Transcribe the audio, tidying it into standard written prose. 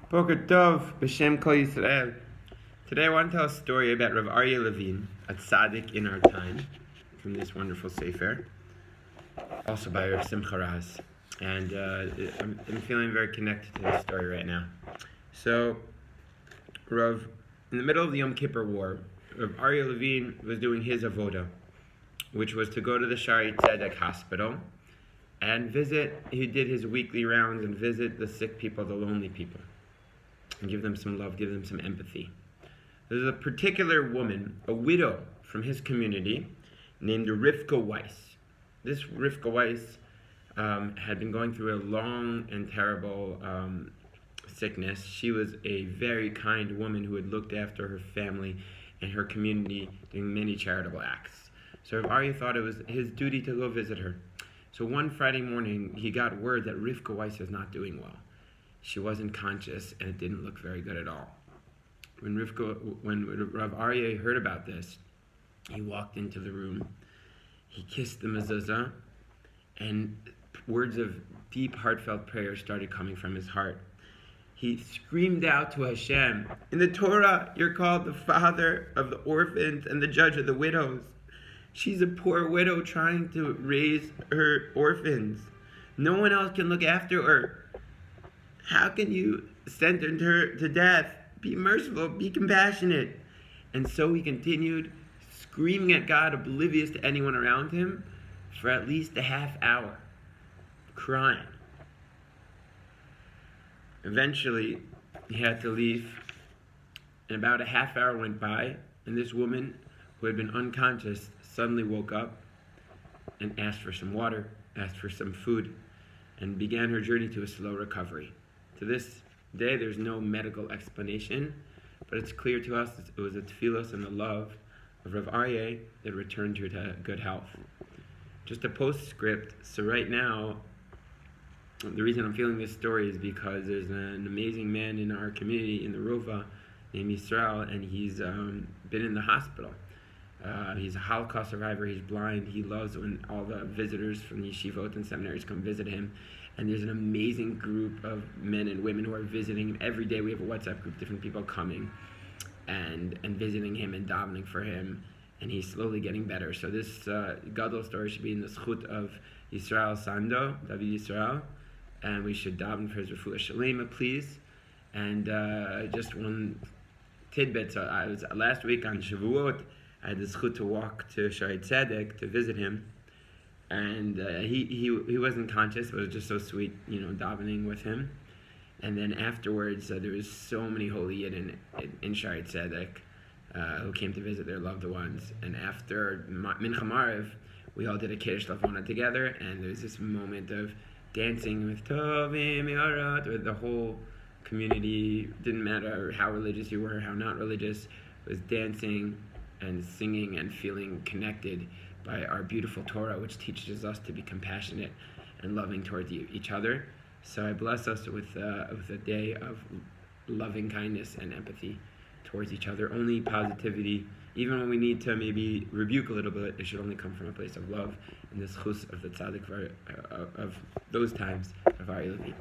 Boker Tov, B'Shem Kol Yisrael. Today I want to tell a story about Rav Aryeh Levine, a tzaddik in our time, from this wonderful sefer, also by Rav Simcha Raz. And I'm feeling very connected to this story right now. So, in the middle of the Yom Kippur War, Rav Aryeh Levine was doing his avoda, which was to go to the Shaarei Tzedek hospital and visit. He did his weekly rounds and visit the sick people, the lonely people, and give them some love, give them some empathy. There's a particular woman, a widow from his community, named Rivka Weiss. This Rivka Weiss had been going through a long and terrible sickness. She was a very kind woman who had looked after her family and her community, doing many charitable acts. So Rav Aryeh thought it was his duty to go visit her. So one Friday morning, he got word that Rivka Weiss is not doing well. She wasn't conscious, and it didn't look very good at all. When Rav Aryeh heard about this, he walked into the room, he kissed the mezuzah, and words of deep, heartfelt prayer started coming from his heart. He screamed out to Hashem, "In the Torah, you're called the father of the orphans and the judge of the widows. She's a poor widow trying to raise her orphans. No one else can look after her. How can you sentence her to death? Be merciful, be compassionate." And so he continued screaming at God, oblivious to anyone around him, for at least a half hour, crying. Eventually, he had to leave, and about a half hour went by, and this woman, who had been unconscious, suddenly woke up and asked for some water, asked for some food, and began her journey to a slow recovery. To this day, there's no medical explanation, but it's clear to us that it was the tefillos and the love of Rav Aryeh that returned her to good health. Just a postscript, so right now, the reason I'm feeling this story is because there's an amazing man in our community, in the Rova, named Yisrael, and he's been in the hospital. He's a Holocaust survivor, he's blind, he loves when all the visitors from the yeshivot and seminaries come visit him. And there's an amazing group of men and women who are visiting him. Every day we have a WhatsApp group, different people coming and visiting him and davening for him. And he's slowly getting better. So this Gadol story should be in the zchut of Yisrael Sando, David Yisrael. And we should daven for his refuah shalema, please. And just one tidbit. So I was last week on Shavuot, I had the zchut to walk to Shaarei Tzedek to visit him. And he wasn't conscious, but it was just so sweet, davening with him. And then afterwards, there was so many holy Yidden in Shaarei Tzedek who came to visit their loved ones. And after Mincha Maariv, we all did a Kiddush Lavona together, and there was this moment of dancing with Tovim Yarat, where the whole community, didn't matter how religious you were, how not religious, was dancing and singing and feeling connected by our beautiful Torah, which teaches us to be compassionate and loving towards each other. So I bless us with a day of loving kindness and empathy towards each other. Only positivity, even when we need to maybe rebuke a little bit, it should only come from a place of love. And this chus of the tzaddik of those times, of Aryeh Levine.